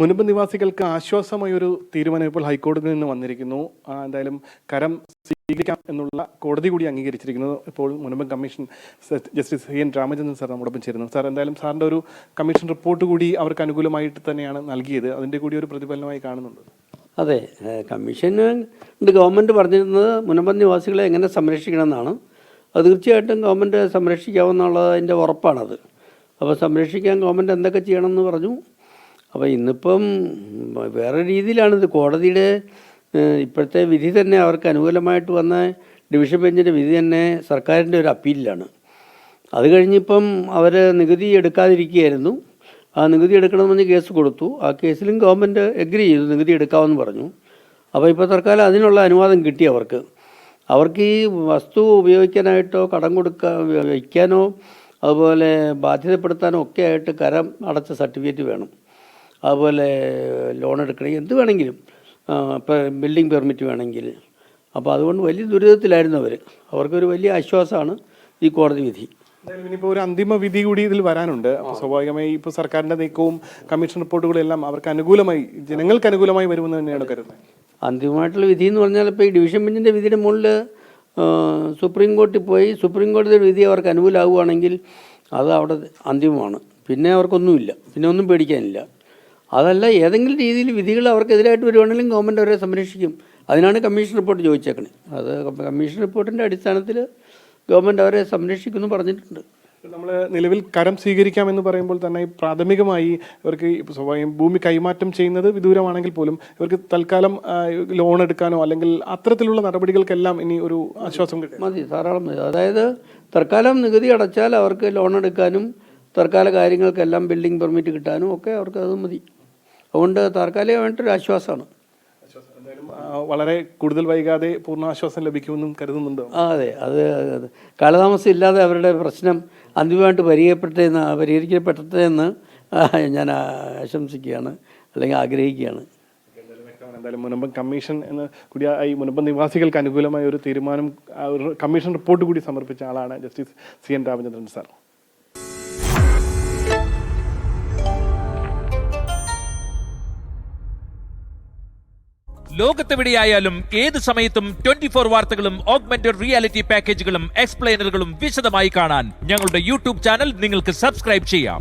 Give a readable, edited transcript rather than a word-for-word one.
മുൻപ് നിവാസികൾക്ക് ആശ്വാസമായൊരു തീരുമാനം ഇപ്പോൾ ഹൈക്കോടതിയിൽ നിന്ന് വന്നിരിക്കുന്നു. എന്തായാലും കരം സ്വീകരിക്കാം എന്നുള്ള കോടതി കൂടി അംഗീകരിച്ചിരിക്കുന്നു. ഇപ്പോൾ മുൻപ് commission justice CN Ramachandran sir നമ്മോടൊപ്പം ചേരുന്നു. സാർ, എന്തായാലും സാറിൻ്റെ ഒരു കമ്മീഷൻ റിപ്പോർട്ട് കൂടി അവർക്ക് അനുകൂലമായിട്ട് തന്നെയാണ് നൽകിയത്. അതിൻ്റെ കൂടി ഒരു പ്രതിഫലനമായി കാണുന്നുണ്ട്. അതെ, കമ്മീഷന് ഗവൺമെൻറ് പറഞ്ഞിരുന്നത് മുനമ്പം നിവാസികളെ എങ്ങനെ സംരക്ഷിക്കണമെന്നാണ്. അത് തീർച്ചയായിട്ടും ഗവൺമെൻറ് സംരക്ഷിക്കാമെന്നുള്ളതിൻ്റെ ഉറപ്പാണത്. അപ്പോൾ സംരക്ഷിക്കാൻ ഗവൺമെൻറ് എന്തൊക്കെ ചെയ്യണമെന്ന് പറഞ്ഞു. അപ്പോൾ ഇന്നിപ്പം വേറെ രീതിയിലാണിത്. കോടതിയുടെ ഇപ്പോഴത്തെ വിധി തന്നെ അവർക്ക് അനുകൂലമായിട്ട് വന്ന ഡിവിഷൻ ബെഞ്ചിൻ്റെ വിധി തന്നെ സർക്കാരിൻ്റെ ഒരു അപ്പീലിലാണ്. അത് കഴിഞ്ഞിപ്പം അവർ നികുതി എടുക്കാതിരിക്കുകയായിരുന്നു. ആ നികുതി എടുക്കണമെന്ന് കേസ് കൊടുത്തു. ആ കേസിലും ഗവൺമെൻറ് എഗ്രി ചെയ്തു, നികുതി എടുക്കാമെന്ന് പറഞ്ഞു. അപ്പോൾ ഇപ്പോൾ തൽക്കാലം അതിനുള്ള അനുവാദം കിട്ടി അവർക്ക്. അവർക്ക് ഈ വസ്തു ഉപയോഗിക്കാനായിട്ടോ കടം വയ്ക്കാനോ അതുപോലെ ബാധ്യതപ്പെടുത്താനോ ഒക്കെ ആയിട്ട് കരം അടച്ച സർട്ടിഫിക്കറ്റ് വേണം. അതുപോലെ ലോൺ എടുക്കണമെങ്കിൽ എന്ത് വേണമെങ്കിലും, ഇപ്പോൾ ബിൽഡിംഗ് പെർമിറ്റ് വേണമെങ്കിൽ. അപ്പോൾ അതുകൊണ്ട് വലിയ ദുരിതത്തിലായിരുന്നു അവർ. അവർക്കൊരു വലിയ ആശ്വാസമാണ് ഈ കോടതി വിധി. ഇനിയിപ്പോൾ ഒരു അന്തിമ വിധി കൂടി ഇതിൽ വരാനുണ്ട്. സ്വാഭാവികമായി ഇപ്പോൾ സർക്കാരിൻ്റെ നീക്കവും കമ്മീഷൻ റിപ്പോർട്ടുകളും എല്ലാം അവർക്ക് അനുകൂലമായി, ജനങ്ങൾക്ക് അനുകൂലമായി വരുമെന്ന് തന്നെയാണ് കരുതുന്നത്. അന്തിമമായിട്ടുള്ള വിധി എന്ന് പറഞ്ഞാൽ ഇപ്പോൾ ഈ ഡിവിഷൻ ബെഞ്ചിൻ്റെ വിധിയുടെ മുകളിൽ സുപ്രീം കോടതി പോയി സുപ്രീം കോടതിയുടെ വിധി അവർക്ക് അനുകൂലമാവുകയാണെങ്കിൽ അത് അവിടെ അന്തിമമാണ്. പിന്നെ അവർക്കൊന്നുമില്ല, പിന്നെ ഒന്നും പേടിക്കാനില്ല. അതല്ല, ഏതെങ്കിലും രീതിയിൽ വിധികൾ അവർക്കെതിരായിട്ട് വരുവാണെങ്കിലും ഗവൺമെൻറ് അവരെ സംരക്ഷിക്കും. അതിനാണ് കമ്മീഷൻ റിപ്പോർട്ട് ചോദിച്ചേക്കണേ. അത് കമ്മീഷൻ റിപ്പോർട്ടിൻ്റെ അടിസ്ഥാനത്തിൽ ഗവൺമെൻറ് അവരെ സംരക്ഷിക്കുമെന്ന് പറഞ്ഞിട്ടുണ്ട്. നമ്മൾ നിലവിൽ കരം സ്വീകരിക്കാമെന്ന് പറയുമ്പോൾ തന്നെ പ്രാഥമികമായി ഇവർക്ക് സ്വാഭാവികം ഭൂമി കൈമാറ്റം ചെയ്യുന്നത് വിദൂരമാണെങ്കിൽ പോലും ഇവർക്ക് തൽക്കാലം ലോൺ എടുക്കാനോ അല്ലെങ്കിൽ അത്തരത്തിലുള്ള നടപടികൾക്കെല്ലാം ഇനി ഒരു ആശ്വാസം കിട്ടും. മതി, ധാരാളം മതി. അതായത് തൽക്കാലം നികുതി അടച്ചാൽ അവർക്ക് ലോൺ എടുക്കാനും തൽക്കാല കാര്യങ്ങൾക്കെല്ലാം ബിൽഡിംഗ് പെർമിറ്റ് കിട്ടാനും ഒക്കെ അവർക്ക് അത് മതി. അതുകൊണ്ട് താൽക്കാലികമായിട്ടൊരു ആശ്വാസമാണ്. വളരെ കൂടുതൽ വൈകാതെ പൂർണ്ണാശ്വാസം ലഭിക്കുമെന്നും കരുതുന്നുണ്ടോ? അതെ, അത് കാലതാമസം ഇല്ലാതെ അവരുടെ പ്രശ്നം അന്തിമമായിട്ട് പരിഹരിക്കപ്പെട്ടതെന്ന് ഞാൻ ആശംസിക്കുകയാണ്, അല്ലെങ്കിൽ ആഗ്രഹിക്കുകയാണ്. എന്തായാലും മുനമ്പം കമ്മീഷൻ എന്ന് കൂടി ഈ മുനമ്പം നിവാസികൾക്ക് അനുകൂലമായ ഒരു തീരുമാനം, ഒരു കമ്മീഷൻ റിപ്പോർട്ട് കൂടി സമർപ്പിച്ച ആളാണ് ജസ്റ്റിസ് CN രാമചന്ദ്രൻ സാർ. ലോകത്തെവിടെയായാലും ഏത് സമയത്തും 24 വാർത്തകളും ഓഗ്മെന്റഡ് റിയാലിറ്റി പാക്കേജുകളും എക്സ്പ്ലെയിനറുകളും വിശദമായി കാണാൻ ഞങ്ങളുടെ YouTube ചാനൽ നിങ്ങൾക്ക് സബ്സ്ക്രൈബ് ചെയ്യാം.